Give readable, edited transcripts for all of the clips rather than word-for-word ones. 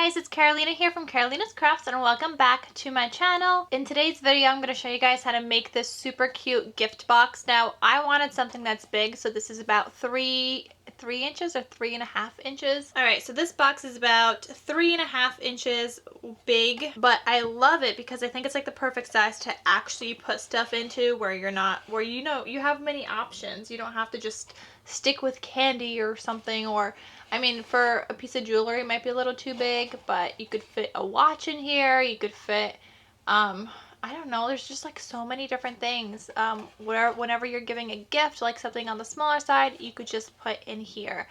guys, it's Carolina here from KarolinasKrafts and welcome back to my channel. In today's video, I'm going to show you guys how to make this super cute gift box. Now, I wanted something that's big, so this is about 3 inches or 3.5 inches. Alright, so this box is about 3.5 inches big, but I love it because I think it's like the perfect size to actually put stuff into where you have many options. You don't have to just stick with candy or something, or I mean, for a piece of jewelry it might be a little too big, but you could fit a watch in here. You could fit I don't know, there's just like so many different things. Whenever you're giving a gift, like something on the smaller side, you could just put in here.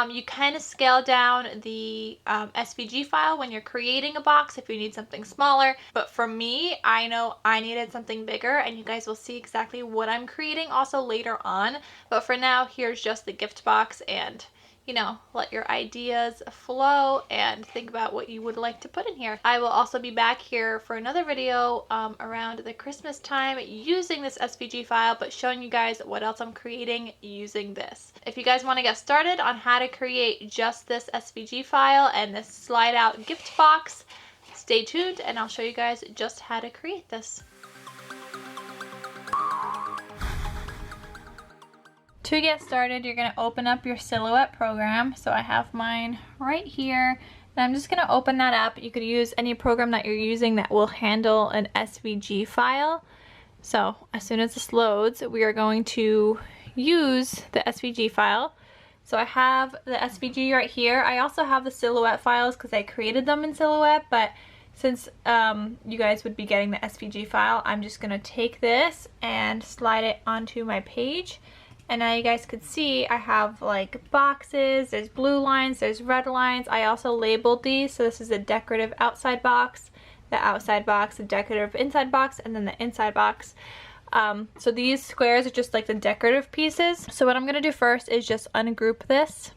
You kind of scale down the SVG file when you're creating a box if you need something smaller. But for me, I know I needed something bigger, and you guys will see exactly what I'm creating also later on. But for now, here's just the gift box, and you know, let your ideas flow and think about what you would like to put in here. I will also be back here for another video around the Christmas time using this SVG file, but showing you guys what else I'm creating using this. If you guys want to get started on how to create just this SVG file and this slide out gift box, stay tuned and I'll show you guys just how to create this. To get started, you're going to open up your Silhouette program. So I have mine right here, and I'm just going to open that up. You could use any program that you're using that will handle an SVG file. So as soon as this loads, we are going to use the SVG file. So I have the SVG right here. I also have the Silhouette files because I created them in Silhouette, but since you guys would be getting the SVG file, I'm just going to take this and slide it onto my page. And now you guys could see I have like boxes, there's blue lines, there's red lines. I also labeled these, so this is a decorative outside box, the outside box, the decorative inside box, and then the inside box. So these squares are just like the decorative pieces. So what I'm going to do first is just ungroup this.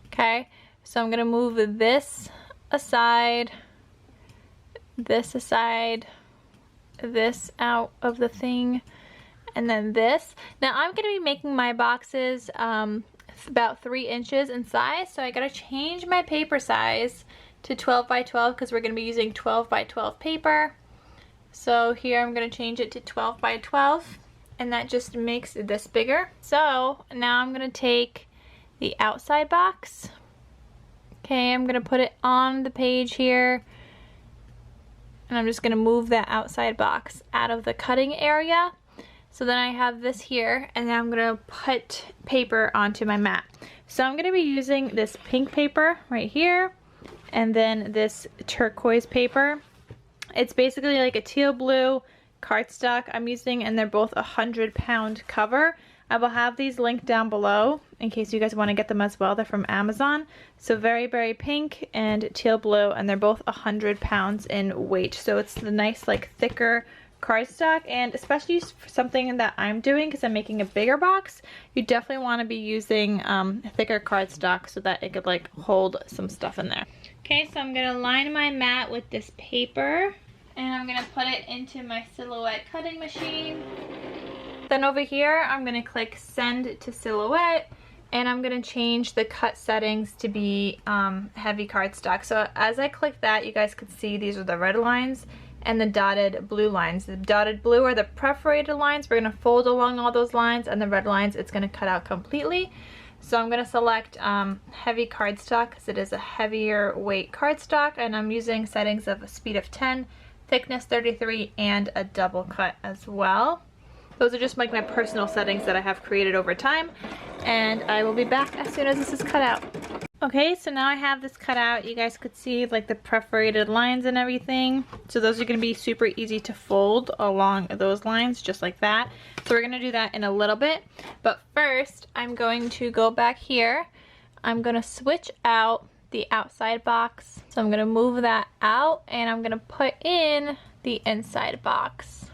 Okay, so I'm going to move this aside, this out of the thing, and then this. Now I'm going to be making my boxes about 3 inches in size, so I got to change my paper size to 12 by 12 because we're going to be using 12 by 12 paper. So here I'm going to change it to 12 by 12, and that just makes this bigger. So now I'm going to take the outside box. Okay, I'm going to put it on the page here, and I'm just going to move that outside box out of the cutting area. So then I have this here, and then I'm going to put paper onto my mat. So I'm going to be using this pink paper right here, and then this turquoise paper. It's basically like a teal blue cardstock I'm using, and they're both 100-pound cover. I will have these linked down below in case you guys want to get them as well. They're from Amazon. So very, very pink and teal blue, and they're both 100 pounds in weight. So it's the nice, like, thicker cardstock, and especially for something that I'm doing because I'm making a bigger box, you definitely want to be using thicker cardstock so that it could like hold some stuff in there. Okay, so I'm going to line my mat with this paper, and I'm going to put it into my Silhouette cutting machine. Then over here I'm going to click send to Silhouette, and I'm going to change the cut settings to be heavy cardstock. So as I click that, you guys could see these are the red lines and the dotted blue lines. The dotted blue are the perforated lines. We're going to fold along all those lines, and the red lines it's going to cut out completely. So I'm going to select heavy cardstock because it is a heavier weight cardstock, and I'm using settings of a speed of 10, thickness 33, and a double cut as well. Those are just like my personal settings that I have created over time, and I will be back as soon as this is cut out. Okay, so now I have this cut out. You guys could see like the perforated lines and everything. So those are going to be super easy to fold along those lines, just like that. So we're going to do that in a little bit. But first, I'm going to go back here. I'm going to switch out the outside box. So I'm going to move that out, and I'm going to put in the inside box.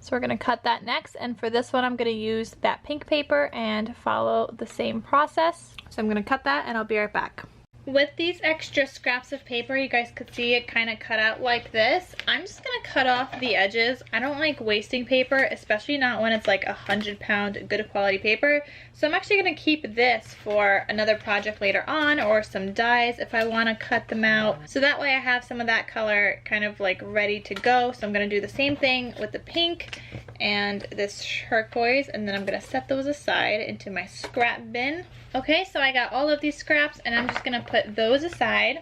So we're going to cut that next, and for this one I'm going to use that pink paper and follow the same process. So I'm going to cut that, and I'll be right back. With these extra scraps of paper, you guys could see it kind of cut out like this. I'm just gonna cut off the edges. I don't like wasting paper, especially not when it's like 100-pound good quality paper. So I'm actually gonna keep this for another project later on, or some dies if I wanna cut them out. So that way I have some of that color kind of like ready to go. So I'm gonna do the same thing with the pink and this turquoise, and then I'm gonna set those aside into my scrap bin. Okay, so I got all of these scraps and I'm just gonna put those aside.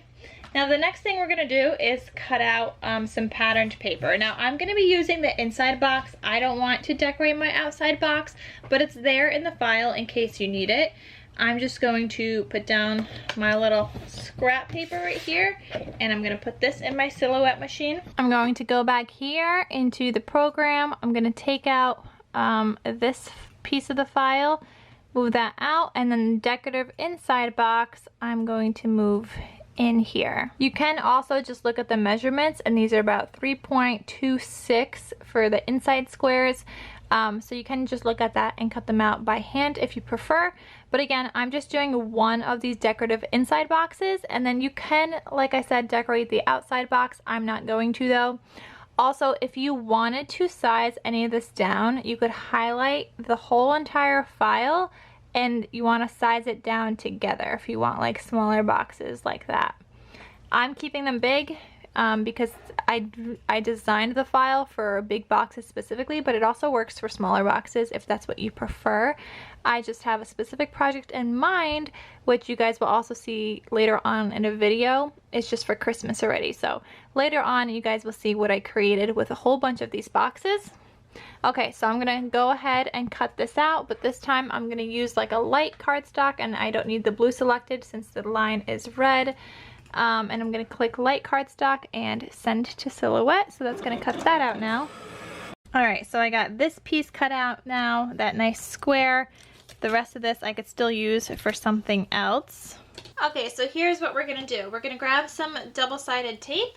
Now the next thing we're gonna do is cut out some patterned paper. Now I'm gonna be using the inside box. I don't want to decorate my outside box, but it's there in the file in case you need it. I'm just going to put down my little scrap paper right here, and I'm gonna put this in my silhouette machine. I'm going to go back here into the program. I'm gonna take out this piece of the file, move that out, and then the decorative inside box I'm going to move in here. You can also just look at the measurements, and these are about 3.26 for the inside squares. So you can just look at that and cut them out by hand if you prefer. But again, I'm just doing one of these decorative inside boxes, and then you can, like I said, decorate the outside box. I'm not going to though. Also, if you wanted to size any of this down, you could highlight the whole entire file and you want to size it down together if you want like smaller boxes like that. I'm keeping them big because I designed the file for big boxes specifically, but it also works for smaller boxes if that's what you prefer. I just have a specific project in mind, which you guys will also see later on in a video. It's just for Christmas already. So later on, you guys will see what I created with a whole bunch of these boxes. Okay, so I'm gonna go ahead and cut this out, but this time I'm gonna use like a light cardstock, and I don't need the blue selected since the line is red. And I'm gonna click light cardstock and send to silhouette. So that's gonna cut that out now. All right, so I got this piece cut out now, that nice square. The rest of this I could still use for something else. Okay, so here's what we're gonna do. We're gonna grab some double-sided tape.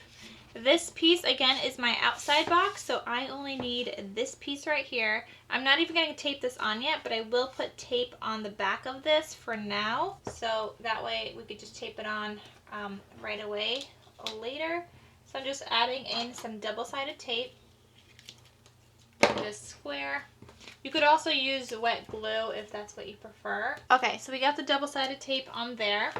This piece again is my outside box, so I only need this piece right here. I'm not even going to tape this on yet, but I will put tape on the back of this for now, so that way we could just tape it on right away later. So I'm just adding in some double-sided tape to this square. You could also use wet glue if that's what you prefer. Okay, so we got the double-sided tape on there.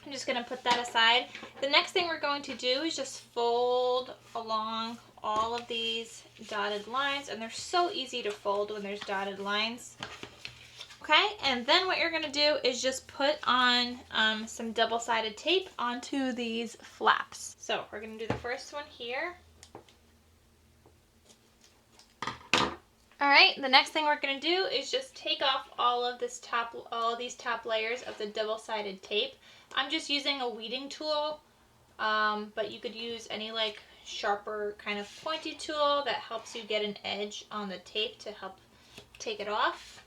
I'm just going to put that aside. The next thing we're going to do is just fold along all of these dotted lines, and they're so easy to fold when there's dotted lines. Okay, and then what you're going to do is just put on some double-sided tape onto these flaps. So we're going to do the first one here. Alright, the next thing we're going to do is just take off all of these top layers of the double-sided tape. I'm just using a weeding tool, but you could use any like sharper kind of pointy tool that helps you get an edge on the tape to help take it off.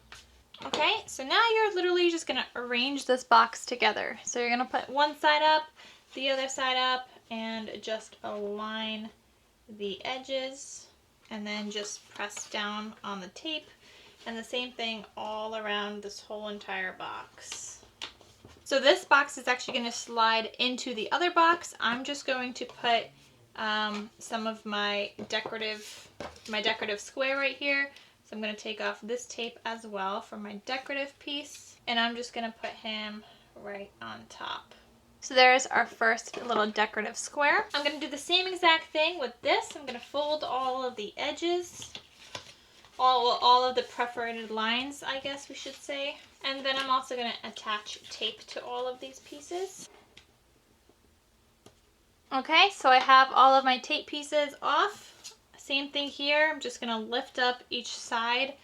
Okay, so now you're literally just going to arrange this box together. So you're going to put one side up, the other side up, and just align the edges, and then just press down on the tape, and the same thing all around this whole entire box. So this box is actually going to slide into the other box. I'm just going to put some of my decorative square right here. So I'm going to take off this tape as well for my decorative piece, and I'm just going to put him right on top. So there's our first little decorative square. I'm going to do the same exact thing with this. I'm going to fold all of the edges, all of the perforated lines, I guess we should say. And then I'm also going to attach tape to all of these pieces. Okay, so I have all of my tape pieces off. Same thing here. I'm just going to lift up each side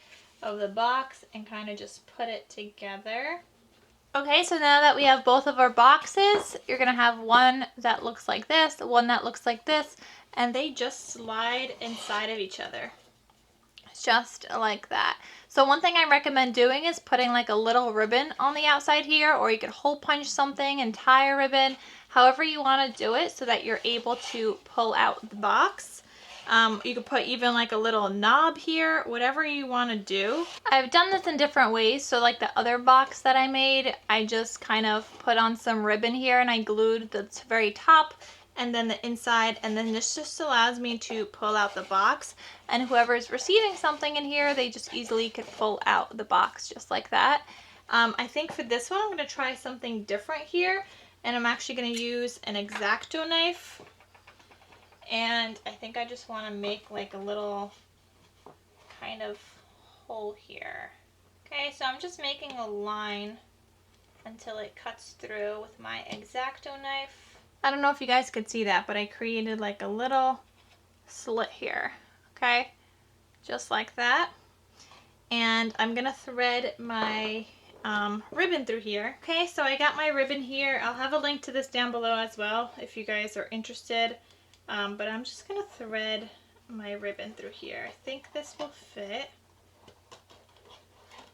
of the box and kind of just put it together. Okay, so now that we have both of our boxes, you're going to have one that looks like this, one that looks like this, and they just slide inside of each other. Just like that. So one thing I recommend doing is putting like a little ribbon on the outside here, or you could hole punch something and tie a ribbon, however you want to do it so that you're able to pull out the box. You could put even like a little knob here, whatever you want to do. I've done this in different ways. So like the other box that I made, I just kind of put on some ribbon here and I glued the very top and then the inside, and then this just allows me to pull out the box, and whoever's receiving something in here, they just easily could pull out the box just like that. I think for this one I'm going to try something different here, and I'm actually going to use an X-Acto knife, and I think I just want to make like a little kind of hole here. Okay, so I'm just making a line until it cuts through with my X-Acto knife. I don't know if you guys could see that, but I created like a little slit here, okay? Just like that. And I'm gonna thread my ribbon through here. Okay, so I got my ribbon here. I'll have a link to this down below as well if you guys are interested. But I'm just gonna thread my ribbon through here. I think this will fit.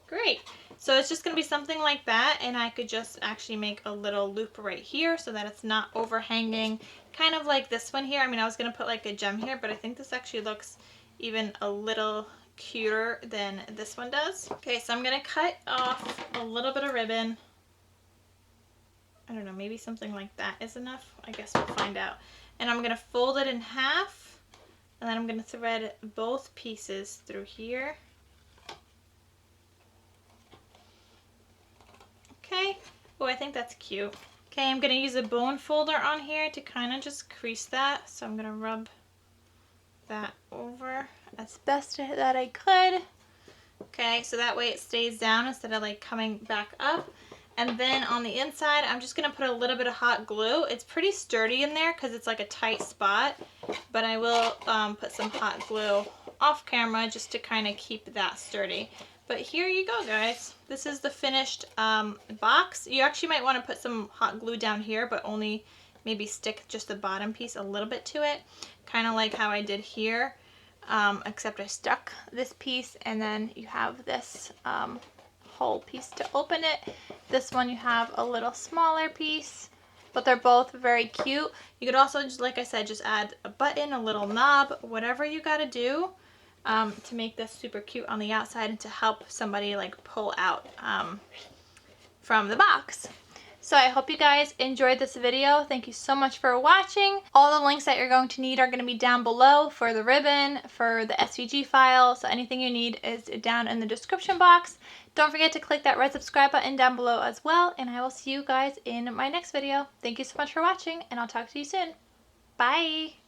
Great. So it's just going to be something like that, and I could just actually make a little loop right here so that it's not overhanging, kind of like this one here. I mean, I was going to put like a gem here, but I think this actually looks even a little cuter than this one does. Okay, so I'm going to cut off a little bit of ribbon. I don't know, maybe something like that is enough. I guess we'll find out. And I'm going to fold it in half, and then I'm going to thread both pieces through here. Okay, oh, I think that's cute. Okay, I'm going to use a bone folder on here to kind of just crease that. So I'm going to rub that over as best that I could. Okay, so that way it stays down instead of like coming back up. And then on the inside, I'm just going to put a little bit of hot glue. It's pretty sturdy in there because it's like a tight spot. But I will put some hot glue off camera just to kind of keep that sturdy. But here you go, guys. This is the finished box. You actually might want to put some hot glue down here, but only maybe stick just the bottom piece a little bit to it. Kind of like how I did here, except I stuck this piece, and then you have this whole piece to open it. This one you have a little smaller piece, but they're both very cute. You could also, just like I said, just add a button, a little knob, whatever you got to do. To make this super cute on the outside and to help somebody like pull out from the box. So I hope you guys enjoyed this video. Thank you so much for watching. All the links that you're going to need are going to be down below for the ribbon, for the SVG file. So anything you need is down in the description box. Don't forget to click that red subscribe button down below as well. And I will see you guys in my next video. Thank you so much for watching, and I'll talk to you soon. Bye!